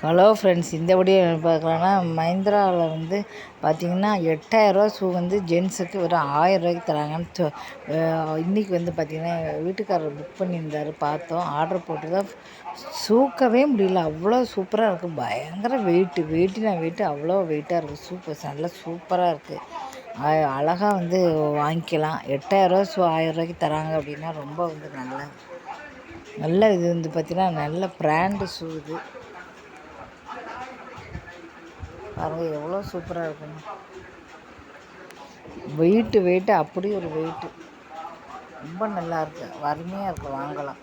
Hello friends, இந்த video என்ன பார்க்கலான்னா, மஹிந்திராவில் வந்து பார்த்திங்கன்னா 8000 ஷூ வந்து ஜென்ஸுக்கு ஒரு 1000 தராங்கன்னு இன்றைக்கி வந்து பார்த்திங்கன்னா வீட்டுக்காரர் புக் பண்ணியிருந்தார். பார்த்தோம், ஆர்டர் போட்டு தான் சூக்கவே முடியல. அவ்வளோ சூப்பராக இருக்குது. பயங்கர வெயிட்டு அவ்வளோ வெயிட்டாக இருக்குது. நல்லா சூப்பராக இருக்குது. அழகாக வந்து வாங்கிக்கலாம். 8000 ஷூ 1000 தராங்க அப்படின்னா ரொம்ப வந்து நல்ல இது வந்து பார்த்திங்கன்னா நல்ல பிராண்டு ஷூ இது. பாருங்கள் எவ்வளோ சூப்பராக இருக்குன்னு. வெயிட்டு அப்படி ஒரு வெயிட்டு ரொம்ப நல்லா இருக்குது. அருமையாக இருக்குது, வாங்கலாம்.